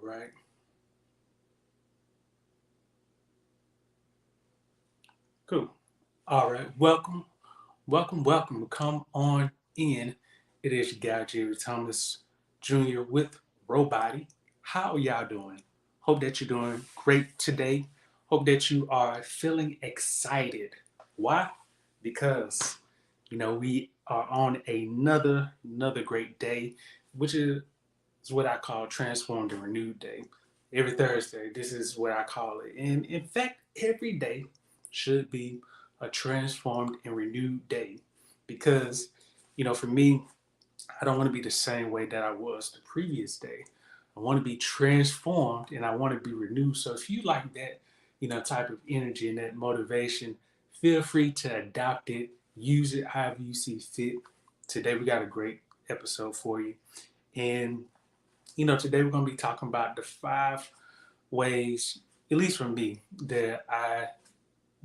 right. Cool. All right. Welcome, welcome, welcome. Come on in. It is your guy, Jerry Thomas Jr. with Robody. How y'all doing? Hope that you're doing great today. Hope that you are feeling excited. Why? Because we are on another great day, which is what I call transformed and renewed day. Every Thursday, this is what I call it. And in fact, every day should be a transformed and renewed day because, for me, I don't want to be the same way that I was the previous day. I want to be transformed and I want to be renewed. So if you like that, type of energy and that motivation, feel free to adopt it, use it however you see fit. Today we got a great episode for you. And today we're going to be talking about the 5 ways, at least for me, that I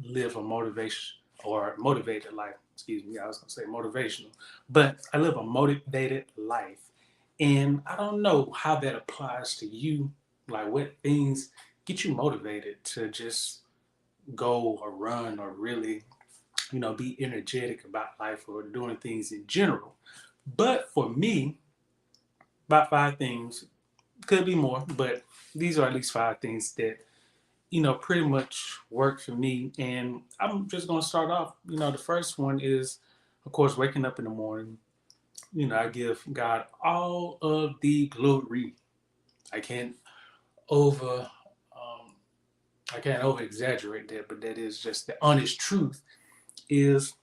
live a motivation or motivated life. Excuse me, I was going to say motivational, but I live a motivated life. And I don't know how that applies to you, like what things get you motivated to just go or run or really, be energetic about life or doing things in general. But for me, about 5 things, could be more, but these are at least 5 things that pretty much work for me. And I'm just gonna start off. The first one is, of course, waking up in the morning. I give God all of the glory. I can't over, I can't over exaggerate that, but that is just the honest truth. Is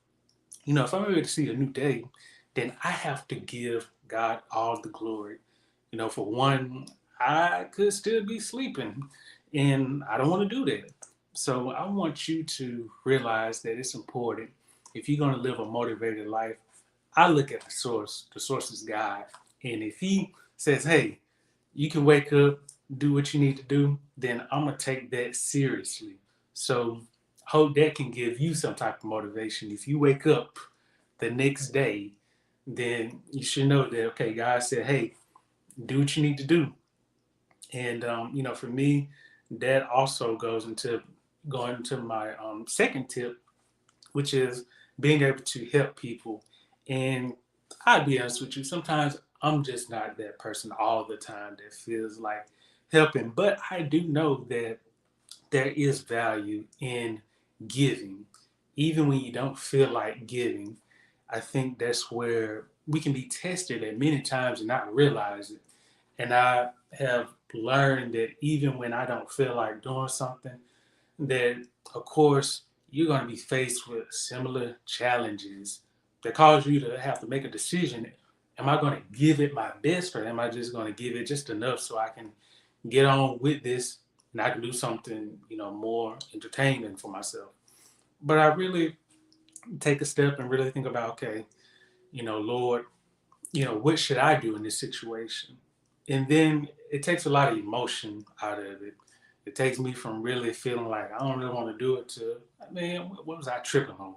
if I'm able to see a new day, then I have to give God all the glory. For one, I could still be sleeping and I don't want to do that. So I want you to realize that it's important. If you're going to live a motivated life, I look at the source. The source is God. And if He says, hey, you can wake up, do what you need to do, then I'm going to take that seriously. So I hope that can give you some type of motivation. If you wake up the next day, then you should know that, okay, God said, hey, do what you need to do. And for me, that also goes into going into my second tip, which is being able to help people. And I'll be honest with you, sometimes I'm just not that person all the time that feels like helping. But I do know that there is value in giving, even when you don't feel like giving. I think that's where we can be tested at many times and not realize it. And I have learned that even when I don't feel like doing something, that of course you're going to be faced with similar challenges that cause you to have to make a decision. Am I going to give it my best or am I just going to give it just enough so I can get on with this and I can do something, more entertaining for myself? But I really take a step and really think about, okay, Lord, what should I do in this situation? And then it takes a lot of emotion out of it. It takes me from really feeling like I don't really want to do it to, man, what was I tripping over?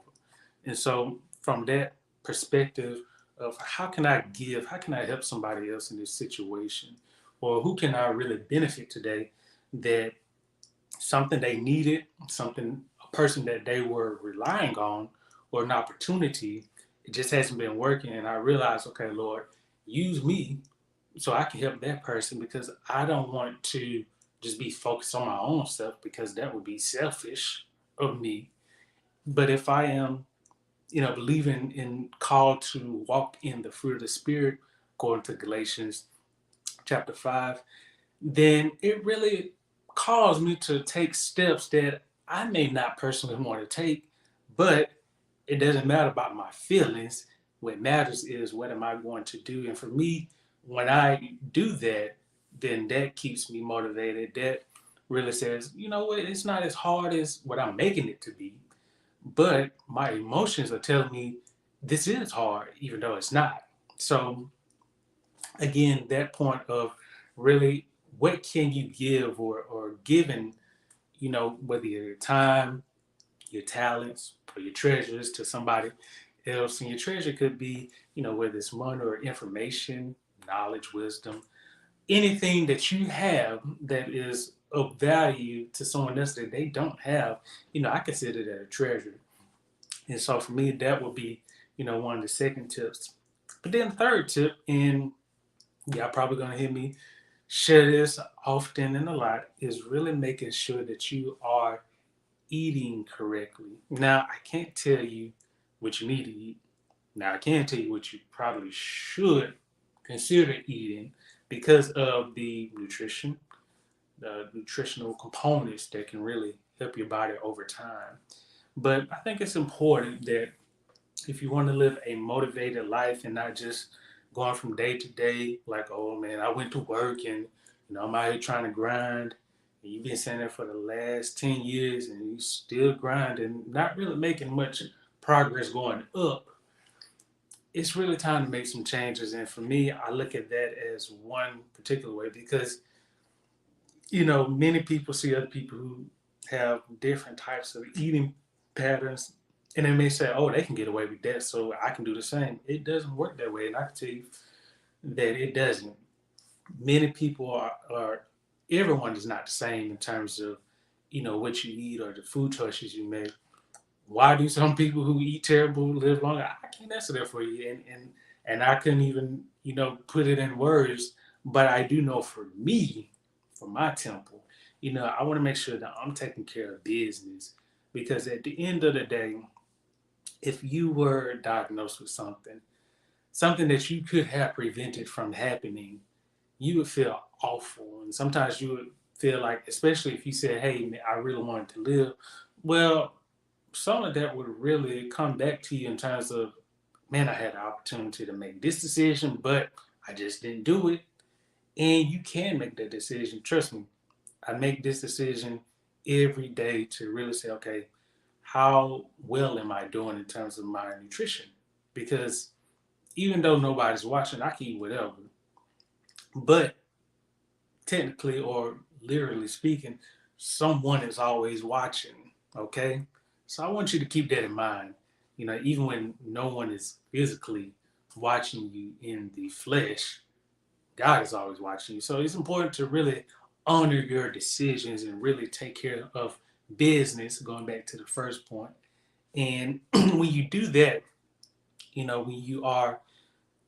And so from that perspective of how can I give, how can I help somebody else in this situation? Or who can I really benefit today that something they needed, something, a person that they were relying on, or an opportunity, it just hasn't been working. And I realized, okay, Lord, use me so I can help that person because I don't want to just be focused on my own stuff because that would be selfish of me. But if I am, believing in called to walk in the fruit of the Spirit, according to Galatians chapter 5, then it really caused me to take steps that I may not personally want to take, but it doesn't matter about my feelings. What matters is what am I going to do? And for me, when I do that, then that keeps me motivated. That really says, you know what, it's not as hard as what I'm making it to be, but my emotions are telling me this is hard, even though it's not. So again, that point of really what can you give or given, whether your time, your talents, or your treasures to somebody else. And your treasure could be, whether it's money or information, knowledge, wisdom. anything that you have that is of value to someone else that they don't have, I consider that a treasure. And so for me, that would be, one of the second tips. But then the third tip, and y'all probably gonna hear me share this often and a lot, is really making sure that you are eating correctly. Now, I can't tell you what you need to eat. Now, I can tell you what you probably should consider eating because of the nutritional components that can really help your body over time. But I think it's important that if you want to live a motivated life and not just going from day to day, like, oh man, I went to work and I'm out here trying to grind, and you've been saying that for the last 10 years and you still grinding, not really making much progress going up, it's really time to make some changes. And for me, I look at that as one particular way because, many people see other people who have different types of eating patterns, and they may say, oh, they can get away with that, so I can do the same. It doesn't work that way. And I can tell you that it doesn't. Many people are everyone is not the same in terms of, what you eat or the food choices you make. Why do some people who eat terrible live longer? I can't answer that for you, and I couldn't even put it in words. But I do know for me, for my temple, I want to make sure that I'm taking care of business because at the end of the day, if you were diagnosed with something that you could have prevented from happening, you would feel awful, and sometimes you would feel like, especially if you said, "Hey, man, I really wanted to live," well, some of that would really come back to you in terms of, man, I had the opportunity to make this decision, but I just didn't do it. And you can make that decision. Trust me, I make this decision every day to really say, okay, how well am I doing in terms of my nutrition? Because even though nobody's watching, I can eat whatever. But technically or literally speaking, someone is always watching. Okay. So I want you to keep that in mind. Even when no one is physically watching you in the flesh, God is always watching you. So it's important to really honor your decisions and really take care of business, going back to the first point. And when you do that, when you are,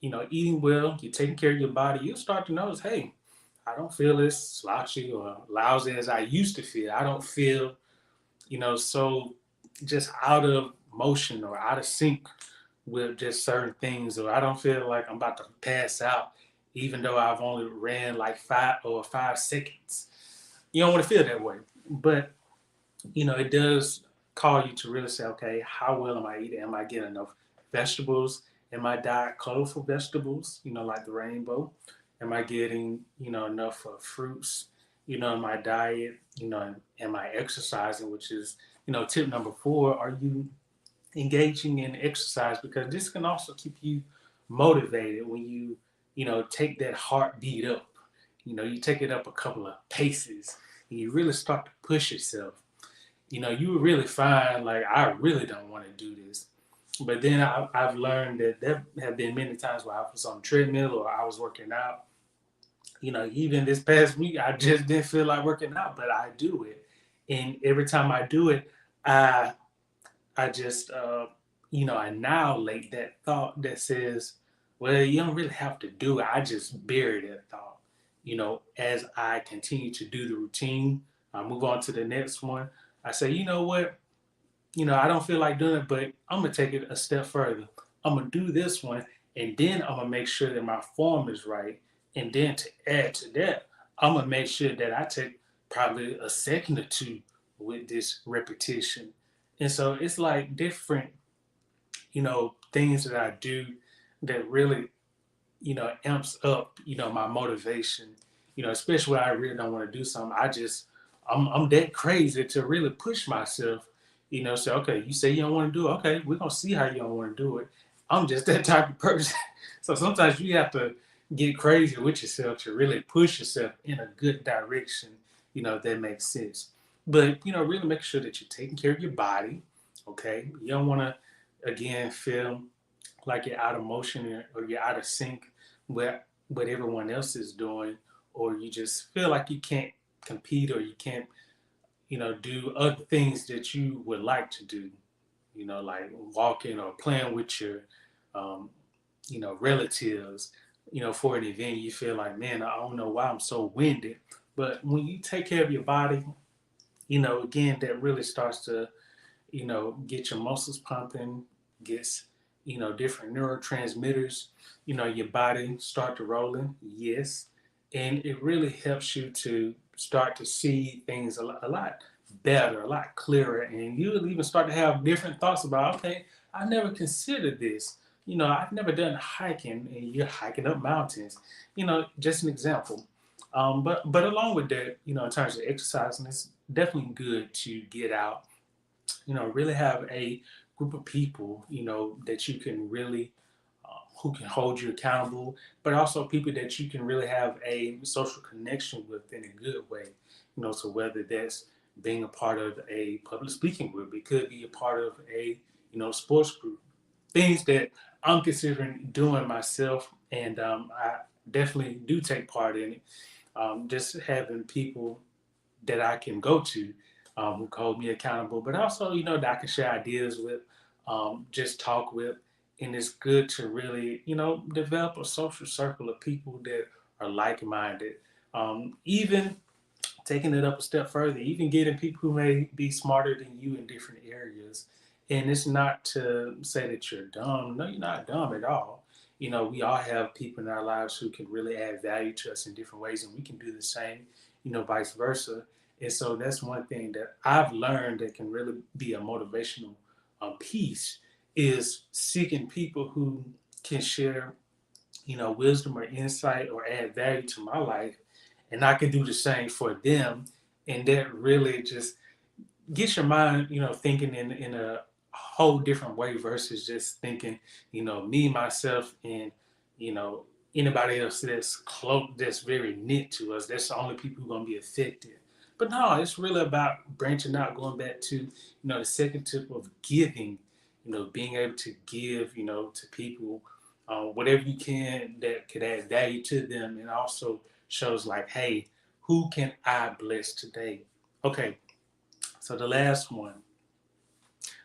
eating well, you're taking care of your body, you'll start to notice, hey, I don't feel as slouchy or lousy as I used to feel. I don't feel, so just out of motion or out of sync with just certain things, or I don't feel like I'm about to pass out, even though I've only ran like 5 seconds. You don't want to feel that way. But, it does call you to really say, okay, how well am I eating? Am I getting enough vegetables in my diet, colorful vegetables, like the rainbow? Am I getting, enough fruits, in my diet? Am I exercising, which is, tip number 4. Are you engaging in exercise? Because this can also keep you motivated when you take that heartbeat up. You take it up a couple of paces and you really start to push yourself. You really find like, I really don't want to do this. But then I've learned that there have been many times where I was on the treadmill or I was working out. Even this past week, I just didn't feel like working out, but I do it. And every time I do it, I I just, annihilate that thought that says, well, you don't really have to do it. I just bury that thought. As I continue to do the routine, I move on to the next one. I say, you know what? I don't feel like doing it, but I'm going to take it a step further. I'm going to do this one, and then I'm going to make sure that my form is right. And then to add to that, I'm going to make sure that I take probably a second or two with this repetition. And so it's like different, things that I do that really, amps up, my motivation, especially when I really don't want to do something. I'm that crazy to really push myself, say, okay, you say you don't want to do it. Okay, we're going to see how you don't want to do it. I'm just that type of person. So sometimes you have to get crazy with yourself to really push yourself in a good direction, if that makes sense. But, really make sure that you're taking care of your body, okay? You don't want to, again, feel like you're out of motion or you're out of sync with what everyone else is doing, or you just feel like you can't compete or you can't, do other things that you would like to do, like walking or playing with your, um, relatives, for an event, you feel like, man, I don't know why I'm so winded. But when you take care of your body, again, that really starts to, get your muscles pumping, gets, different neurotransmitters, your body start to rolling. Yes. And it really helps you to start to see things a lot better, a lot clearer. And you'll even start to have different thoughts about, okay, I never considered this. I've never done hiking, and you're hiking up mountains. Just an example. But along with that, in terms of exercising, it's definitely good to get out, really have a group of people, that you can really, who can hold you accountable, but also people that you can really have a social connection with in a good way. So whether that's being a part of a public speaking group, it could be a part of a, sports group, things that I'm considering doing myself, and I definitely do take part in it. Just having people that I can go to, who hold me accountable, but also, that I can share ideas with, just talk with. And it's good to really, develop a social circle of people that are like minded. Even taking it up a step further, even getting people who may be smarter than you in different areas. And it's not to say that you're dumb. No, you're not dumb at all. We all have people in our lives who can really add value to us in different ways, and we can do the same, vice versa. And so that's one thing that I've learned that can really be a motivational, piece, is seeking people who can share, wisdom or insight or add value to my life, and I can do the same for them. And that really just gets your mind, thinking in a whole different way versus just thinking, me, myself, and, you know, anybody else that's close, that's very knit to us. That's the only people who are going to be affected. But no, it's really about branching out, going back to, the second tip of giving, being able to give, to people, whatever you can that could add value to them, and also shows like, hey, who can I bless today? Okay, so the last one,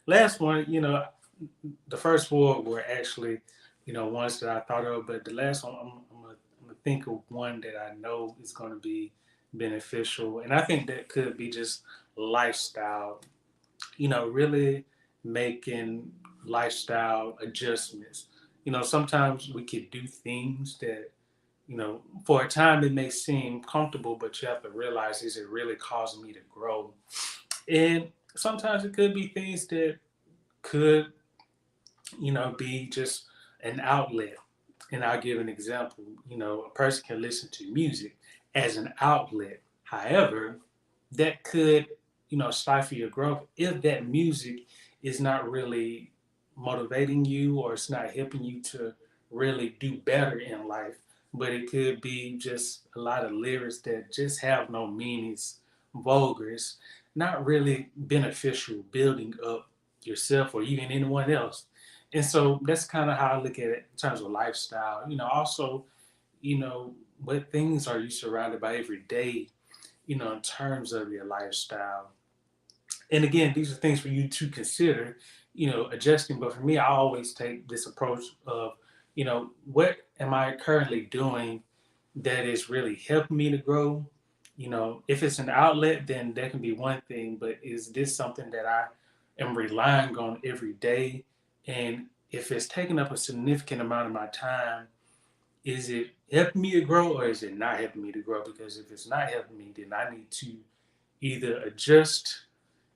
the first four were actually, ones that I thought of, but the last one, I'm gonna think of one that I know is going to be beneficial, and I think that could be just lifestyle. Really making lifestyle adjustments. Sometimes we could do things that, for a time it may seem comfortable, but you have to realize, is it really causing me to grow? And sometimes it could be things that could, be just an outlet. And I'll give an example. A person can listen to music as an outlet. However, that could, stifle your growth if that music is not really motivating you, or it's not helping you to really do better in life. But it could be just a lot of lyrics that just have no meanings, vulgar. It's not really beneficial building up yourself or even anyone else. And so that's kind of how I look at it in terms of lifestyle. Also, what things are you surrounded by every day, in terms of your lifestyle? And again, these are things for you to consider, adjusting. But for me, I always take this approach of, what am I currently doing that is really helping me to grow? If it's an outlet, then that can be one thing. But is this something that I am relying on every day? And if it's taking up a significant amount of my time, is it helping me to grow, or is it not helping me to grow? Because if it's not helping me, then I need to either adjust,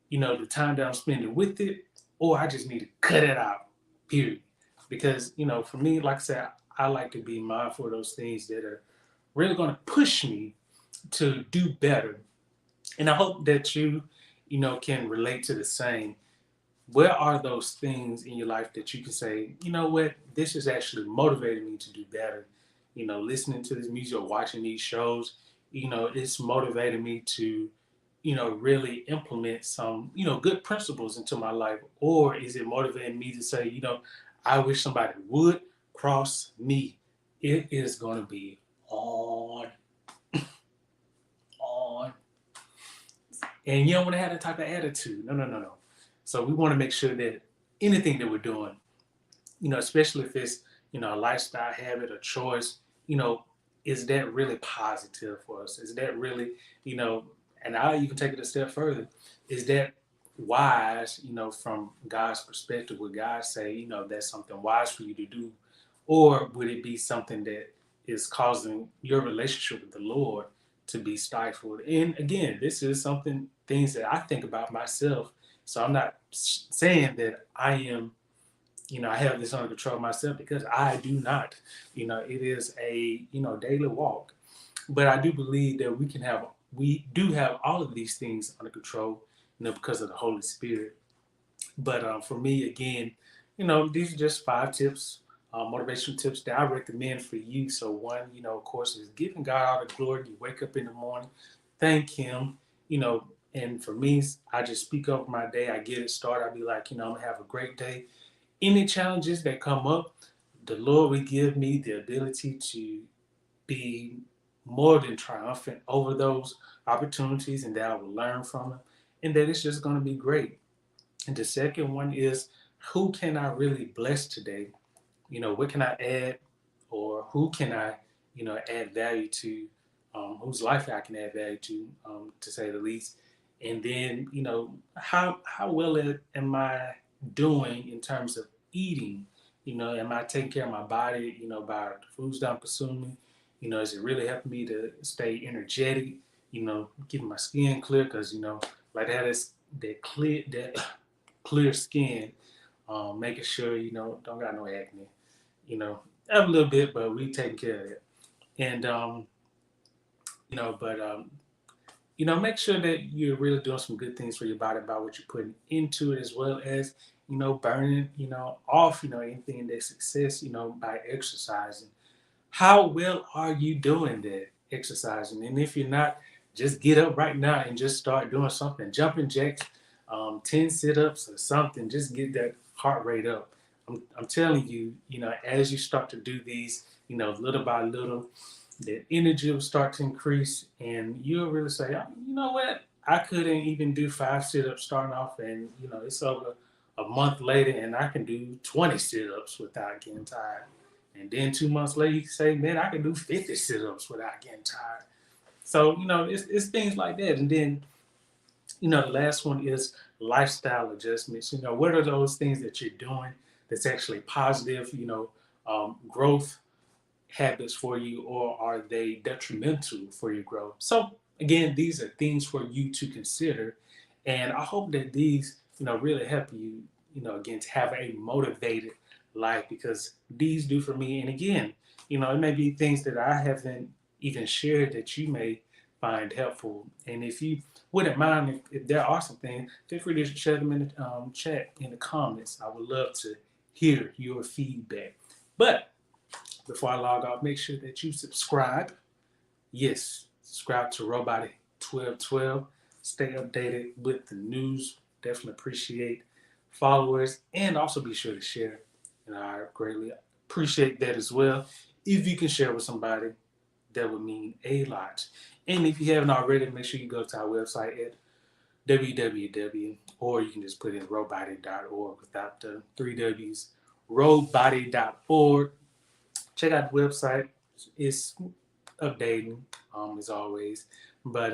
the time that I'm spending with it, or I just need to cut it out, period. Because, for me, like I said, I like to be mindful of those things that are really going to push me to do better. And I hope that you, can relate to the same. Where are those things in your life that you can say, you know what, this is actually motivating me to do better? Listening to this music or watching these shows, it's motivating me to, really implement some, good principles into my life? Or is it motivating me to say, I wish somebody would cross me? It is going to be on. And you don't want to have that type of attitude. No, no, no, no. So we want to make sure that anything that we're doing, especially if it's, a lifestyle habit or choice, you know, is that really positive for us? Is that really, you know, and I'll even take it a step further, is that wise, from God's perspective? Would God say, that's something wise for you to do? Or would it be something that is causing your relationship with the Lord to be stifled? And again, this is things that I think about myself. So I'm not saying that I am, I have this under control myself, because I do not. It is a, daily walk. But I do believe that we do have all of these things under control, because of the Holy Spirit. But for me, again, these are just 5 tips, motivational tips that I recommend for you. So one, of course, is giving God all the glory. You wake up in the morning, thank Him, and for me, I just speak over my day. I get it started. I be like, I'm gonna have a great day. Any challenges that come up, the Lord will give me the ability to be more than triumphant over those opportunities, and that I will learn from it, and that it's just going to be great. And the second one is, who can I really bless today? What can I add, or who can I, add value to, whose life I can add value to say the least. And then, how well am I doing in terms of eating? Am I taking care of my body, by the foods that I'm consuming? Is it really helping me to stay energetic? Keeping my skin clear, because like that clear skin, making sure don't got no acne. You know, have a little bit, but we taking care of it. And but make sure that you're really doing some good things for your body by what you're putting into it, as well as burning off anything that's excess by exercising. How well are you doing that exercising? And if you're not, just get up right now and just start doing something. Jumping jacks, 10 sit-ups or something. Just get that heart rate up. I'm telling you, as you start to do these, little by little, the energy will start to increase, and you'll really say, "Oh, you know what? I couldn't even do 5 sit-ups starting off, and it's over a month later, and I can do 20 sit-ups without getting tired." And then 2 months later, you can say, "Man, I can do 50 sit-ups without getting tired." So, it's things like that. And then, the last one is lifestyle adjustments. What are those things that you're doing that's actually positive, growth habits for you, or are they detrimental for your growth? So, again, these are things for you to consider. And I hope that these, really help you, again, to have a motivated life, because these do for me. And again, it may be things that I haven't even shared that you may find helpful. And if you wouldn't mind, if there are some things, feel free to share them in the chat, in the comments. I would love to hear your feedback. But before I log off, make sure that you subscribe. Yes, subscribe to Robot 1212. Stay updated with the news. Definitely appreciate followers, and also be sure to share. I greatly appreciate that as well. If you can share with somebody, that would mean a lot. And if you haven't already, make sure you go to our website at www, or you can just put in robotic.org without the 3 W's, robotic.org. Check out the website. It's updating, as always. But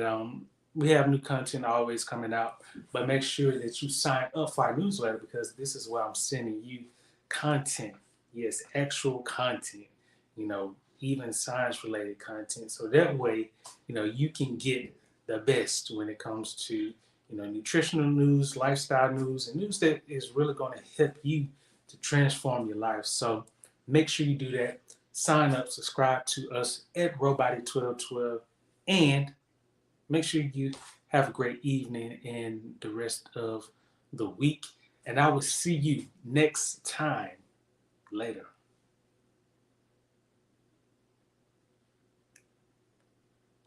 we have new content always coming out. But make sure that you sign up for our newsletter, because this is where I'm sending you content. Yes, actual content. Even science related content. So that way, you can get the best when it comes to nutritional news, lifestyle news, and news that is really going to help you to transform your life. So make sure you do that. Sign up, subscribe to us at Robotic 1212, and make sure you have a great evening and the rest of the week. And I will see you next time. Later.